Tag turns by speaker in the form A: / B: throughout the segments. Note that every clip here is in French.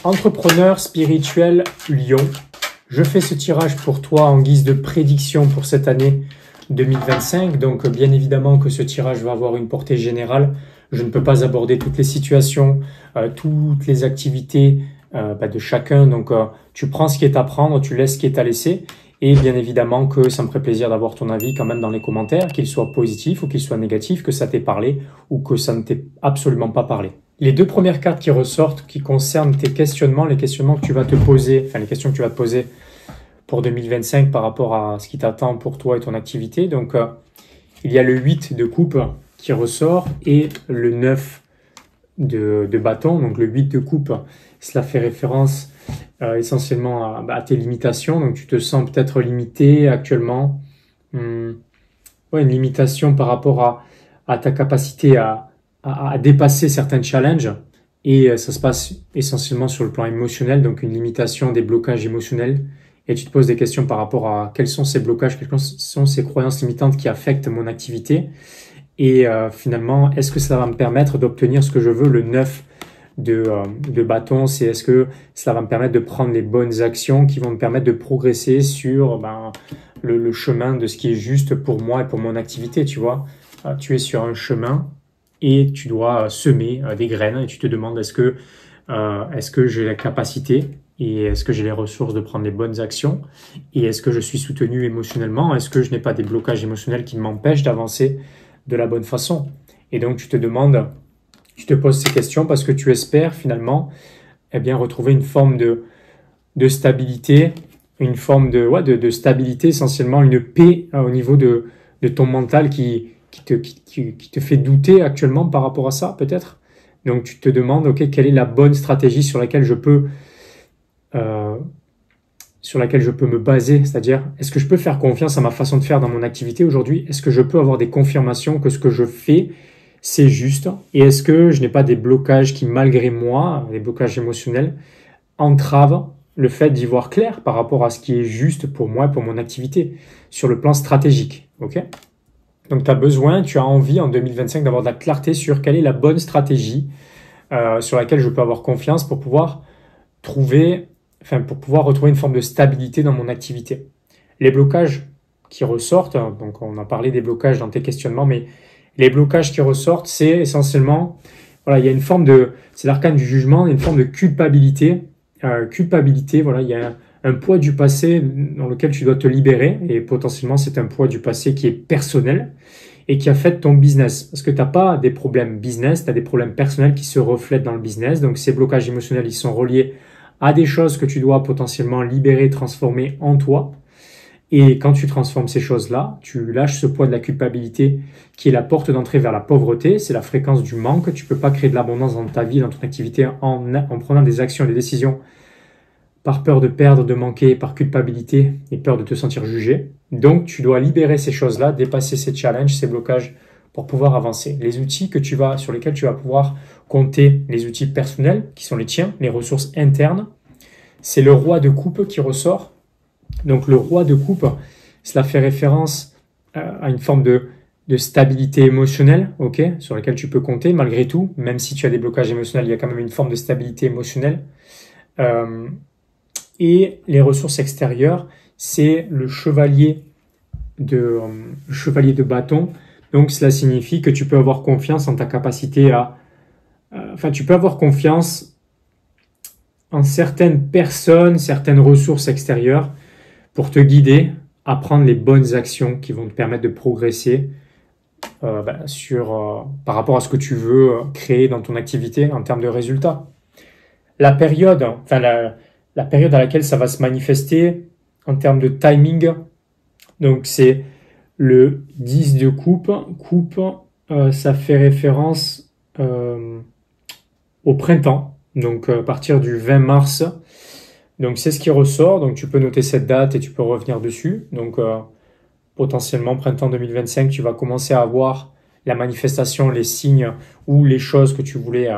A: Entrepreneur spirituel Lion, je fais ce tirage pour toi en guise de prédiction pour cette année 2025. Donc bien évidemment que ce tirage va avoir une portée générale. Je ne peux pas aborder toutes les situations, toutes les activités de chacun. Donc tu prends ce qui est à prendre, tu laisses ce qui est à laisser. Et bien évidemment que ça me ferait plaisir d'avoir ton avis quand même dans les commentaires, qu'il soit positif ou qu'il soit négatif, que ça t'ait parlé ou que ça ne t'ait absolument pas parlé. Les deux premières cartes qui ressortent, qui concernent tes questionnements, les questionnements que tu vas te poser, enfin les questions que tu vas te poser pour 2025 par rapport à ce qui t'attend pour toi et ton activité. Donc il y a le 8 de coupe qui ressort et le 9 de bâton. Donc le 8 de coupe, cela fait référence essentiellement à tes limitations. Donc tu te sens peut-être limité actuellement. Une limitation par rapport à ta capacité à dépasser certains challenges. Et ça se passe essentiellement sur le plan émotionnel, donc une limitation des blocages émotionnels. Et tu te poses des questions par rapport à quels sont ces blocages, quelles sont ces croyances limitantes qui affectent mon activité. Et finalement, est-ce que ça va me permettre d'obtenir ce que je veux, le 9 de bâton, c'est est-ce que ça va me permettre de prendre les bonnes actions qui vont me permettre de progresser sur le chemin de ce qui est juste pour moi et pour mon activité, tu vois. Tu es sur un chemin et tu dois semer des graines et tu te demandes est-ce que j'ai la capacité et est-ce que j'ai les ressources de prendre les bonnes actions et est-ce que je suis soutenu émotionnellement, est-ce que je n'ai pas des blocages émotionnels qui m'empêchent d'avancer de la bonne façon. Et donc tu te demandes, tu te poses ces questions parce que tu espères finalement retrouver une forme de stabilité, une forme de stabilité, essentiellement une paix au niveau de ton mental qui te fait douter actuellement par rapport à ça, peut-être. Donc tu te demandes, ok, quelle est la bonne stratégie sur laquelle je peux me baser, c'est-à-dire est-ce que je peux faire confiance à ma façon de faire dans mon activité aujourd'hui? Est-ce que je peux avoir des confirmations que ce que je fais, c'est juste? Et est-ce que je n'ai pas des blocages qui, malgré moi, des blocages émotionnels, entravent le fait d'y voir clair par rapport à ce qui est juste pour moi et pour mon activité, sur le plan stratégique, ok? Donc tu as envie en 2025 d'avoir de la clarté sur quelle est la bonne stratégie sur laquelle je peux avoir confiance pour pouvoir retrouver une forme de stabilité dans mon activité. Les blocages qui ressortent, donc on a parlé des blocages dans tes questionnements, mais les blocages qui ressortent, c'est essentiellement, il y a une forme c'est l'arcane du jugement, il y a une forme de culpabilité. Il y a un poids du passé dans lequel tu dois te libérer et potentiellement c'est un poids du passé qui est personnel et qui affecte ton business. Parce que tu n'as pas des problèmes business, tu as des problèmes personnels qui se reflètent dans le business. Donc ces blocages émotionnels, ils sont reliés à des choses que tu dois potentiellement libérer, transformer en toi. Et quand tu transformes ces choses-là, tu lâches ce poids de la culpabilité qui est la porte d'entrée vers la pauvreté. C'est la fréquence du manque. Tu ne peux pas créer de l'abondance dans ta vie, dans ton activité en prenant des actions et des décisions par peur de perdre, de manquer, par culpabilité et peur de te sentir jugé. Donc, tu dois libérer ces choses-là, dépasser ces challenges, ces blocages pour pouvoir avancer. Les outils sur lesquels tu vas pouvoir compter, les outils personnels qui sont les tiens, les ressources internes, c'est le roi de coupe qui ressort. Donc, le roi de coupe, cela fait référence à une forme de stabilité émotionnelle, ok, sur laquelle tu peux compter malgré tout. Même si tu as des blocages émotionnels, il y a quand même une forme de stabilité émotionnelle. Et les ressources extérieures, c'est le chevalier de bâton. Donc, cela signifie que tu peux avoir confiance en ta capacité tu peux avoir confiance en certaines personnes, certaines ressources extérieures pour te guider à prendre les bonnes actions qui vont te permettre de progresser par rapport à ce que tu veux créer dans ton activité en termes de résultats. La période à laquelle ça va se manifester en termes de timing, donc c'est le 10 de coupe. Coupe, ça fait référence au printemps, donc à partir du 20 mars. Donc c'est ce qui ressort, donc tu peux noter cette date et tu peux revenir dessus. Donc potentiellement printemps 2025, tu vas commencer à avoir la manifestation, les signes ou les choses que tu voulais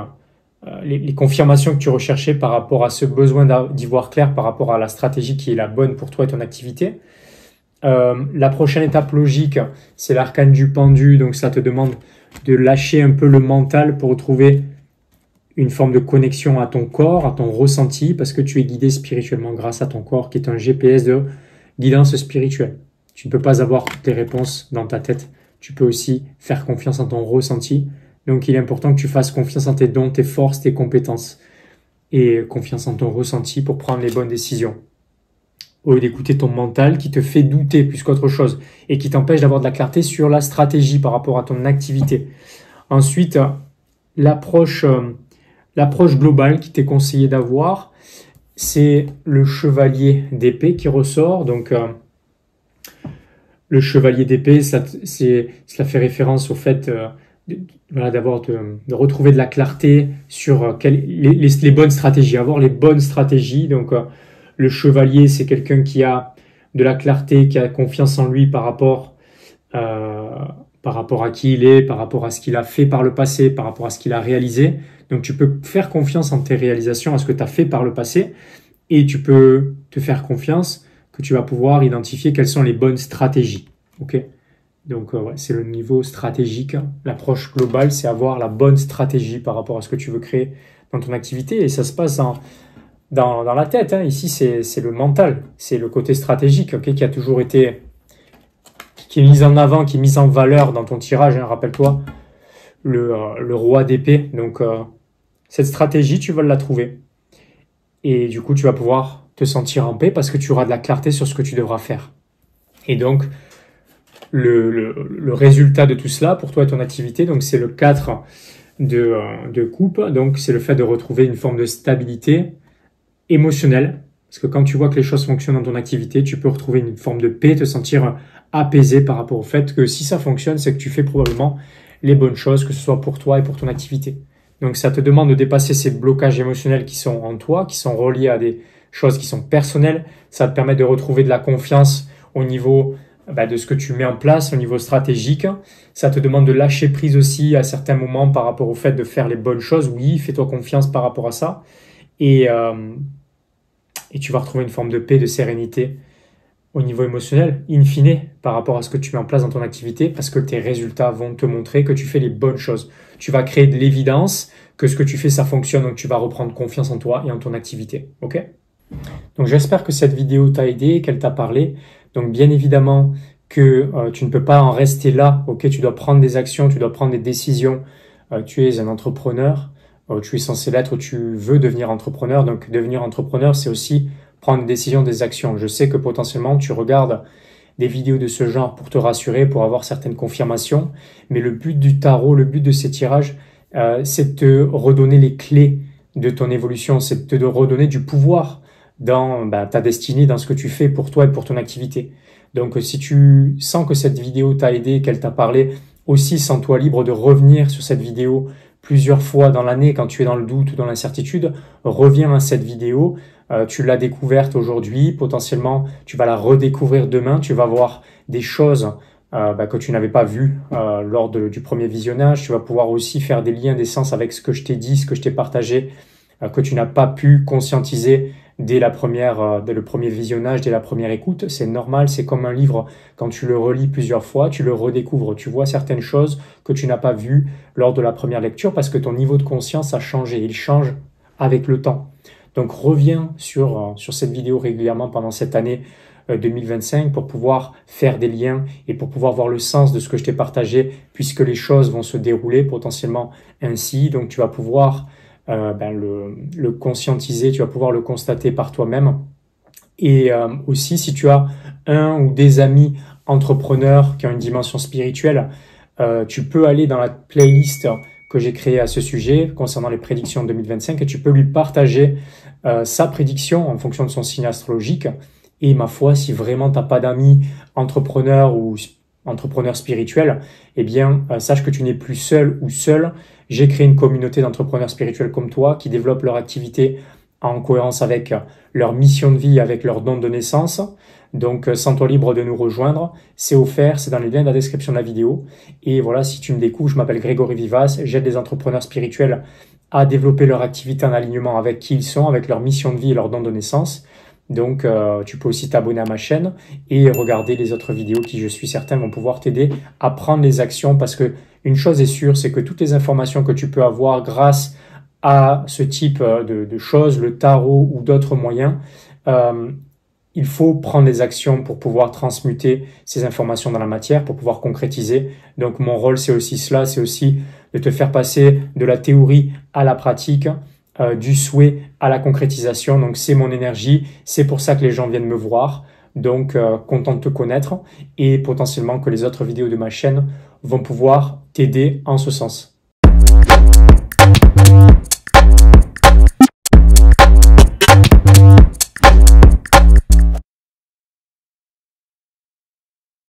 A: les confirmations que tu recherchais par rapport à ce besoin d'y voir clair, par rapport à la stratégie qui est la bonne pour toi et ton activité. La prochaine étape logique, c'est l'arcane du pendu, donc ça te demande de lâcher un peu le mental pour retrouver une forme de connexion à ton corps, à ton ressenti, parce que tu es guidé spirituellement grâce à ton corps, qui est un GPS de guidance spirituelle. Tu ne peux pas avoir toutes les réponses dans ta tête. Tu peux aussi faire confiance en ton ressenti. Donc, il est important que tu fasses confiance en tes dons, tes forces, tes compétences et confiance en ton ressenti pour prendre les bonnes décisions. Au lieu d'écouter ton mental qui te fait douter plus qu'autre chose et qui t'empêche d'avoir de la clarté sur la stratégie par rapport à ton activité. Ensuite, l'approche globale qui t'est conseillé d'avoir, c'est le chevalier d'épée qui ressort. Donc, le chevalier d'épée, cela fait référence au fait de retrouver de la clarté sur les bonnes stratégies, avoir les bonnes stratégies. Donc, le chevalier, c'est quelqu'un qui a de la clarté, qui a confiance en lui par rapport à qui il est, par rapport à ce qu'il a fait par le passé, par rapport à ce qu'il a réalisé. Donc, tu peux faire confiance en tes réalisations, à ce que tu as fait par le passé, et tu peux te faire confiance que tu vas pouvoir identifier quelles sont les bonnes stratégies. Ok ? Donc, c'est le niveau stratégique. L'approche globale, c'est avoir la bonne stratégie par rapport à ce que tu veux créer dans ton activité. Et ça se passe dans la tête. Hein. Ici, c'est le mental. C'est le côté stratégique, okay, qui a toujours été... qui est mis en avant, qui est mis en valeur dans ton tirage. Hein. Rappelle-toi, le roi d'épée. Donc, cette stratégie, tu vas la trouver. Et du coup, tu vas pouvoir te sentir en paix parce que tu auras de la clarté sur ce que tu devras faire. Et donc, le résultat de tout cela pour toi et ton activité, donc c'est le 4 de coupe. Donc, c'est le fait de retrouver une forme de stabilité émotionnelle. Parce que quand tu vois que les choses fonctionnent dans ton activité, tu peux retrouver une forme de paix, te sentir apaisé par rapport au fait que si ça fonctionne, c'est que tu fais probablement les bonnes choses, que ce soit pour toi et pour ton activité. Donc, ça te demande de dépasser ces blocages émotionnels qui sont en toi, qui sont reliés à des choses qui sont personnelles. Ça te permet de retrouver de la confiance au niveau de ce que tu mets en place, au niveau stratégique. Ça te demande de lâcher prise aussi à certains moments par rapport au fait de faire les bonnes choses. Oui, fais-toi confiance par rapport à ça. Et tu vas retrouver une forme de paix, de sérénité au niveau émotionnel, in fine, par rapport à ce que tu mets en place dans ton activité, parce que tes résultats vont te montrer que tu fais les bonnes choses. Tu vas créer de l'évidence que ce que tu fais, ça fonctionne, donc tu vas reprendre confiance en toi et en ton activité. Ok ? Donc j'espère que cette vidéo t'a aidé, qu'elle t'a parlé. Donc bien évidemment que tu ne peux pas en rester là. Ok ? Tu dois prendre des actions, tu dois prendre des décisions. Tu es un entrepreneur, tu es censé l'être, tu veux devenir entrepreneur. Donc devenir entrepreneur, c'est aussi prendre des décisions, des actions. Je sais que potentiellement, tu regardes des vidéos de ce genre pour te rassurer, pour avoir certaines confirmations. Mais le but du tarot, le but de ces tirages, c'est de te redonner les clés de ton évolution. C'est de te redonner du pouvoir dans ta destinée, dans ce que tu fais pour toi et pour ton activité. Donc, si tu sens que cette vidéo t'a aidé, qu'elle t'a parlé, aussi sens-toi libre de revenir sur cette vidéo plusieurs fois dans l'année quand tu es dans le doute ou dans l'incertitude. Reviens à cette vidéo. Tu l'as découverte aujourd'hui, potentiellement tu vas la redécouvrir demain, tu vas voir des choses que tu n'avais pas vues lors du premier visionnage. Tu vas pouvoir aussi faire des liens d'essence avec ce que je t'ai dit, ce que je t'ai partagé, que tu n'as pas pu conscientiser dès le premier visionnage, dès la première écoute. C'est normal, c'est comme un livre, quand tu le relis plusieurs fois, tu le redécouvres, tu vois certaines choses que tu n'as pas vues lors de la première lecture parce que ton niveau de conscience a changé, il change avec le temps. Donc reviens sur cette vidéo régulièrement pendant cette année 2025 pour pouvoir faire des liens et pour pouvoir voir le sens de ce que je t'ai partagé puisque les choses vont se dérouler potentiellement ainsi. Donc tu vas pouvoir le conscientiser, tu vas pouvoir le constater par toi-même. Et aussi si tu as un ou des amis entrepreneurs qui ont une dimension spirituelle, tu peux aller dans la playlist que j'ai créée à ce sujet concernant les prédictions 2025 et tu peux lui partager sa prédiction en fonction de son signe astrologique. Et ma foi, si vraiment t'as pas d'amis entrepreneurs ou entrepreneurs spirituels, eh bien, sache que tu n'es plus seul ou seul. J'ai créé une communauté d'entrepreneurs spirituels comme toi qui développent leur activité en cohérence avec leur mission de vie, avec leur don de naissance. Donc, sens-toi libre de nous rejoindre. C'est offert, c'est dans les liens de la description de la vidéo. Et voilà, si tu me découvres, je m'appelle Grégory Vivas. J'aide les entrepreneurs spirituels à développer leur activité en alignement avec qui ils sont, avec leur mission de vie et leur don de naissance. Donc, tu peux aussi t'abonner à ma chaîne et regarder les autres vidéos qui, je suis certain, vont pouvoir t'aider à prendre les actions parce que une chose est sûre, c'est que toutes les informations que tu peux avoir grâce à ce type de choses, le tarot ou d'autres moyens, il faut prendre des actions pour pouvoir transmuter ces informations dans la matière, pour pouvoir concrétiser. Donc mon rôle, c'est aussi cela, c'est aussi de te faire passer de la théorie à la pratique, du souhait à la concrétisation. Donc c'est mon énergie, c'est pour ça que les gens viennent me voir. Donc content de te connaître et potentiellement que les autres vidéos de ma chaîne vont pouvoir t'aider en ce sens.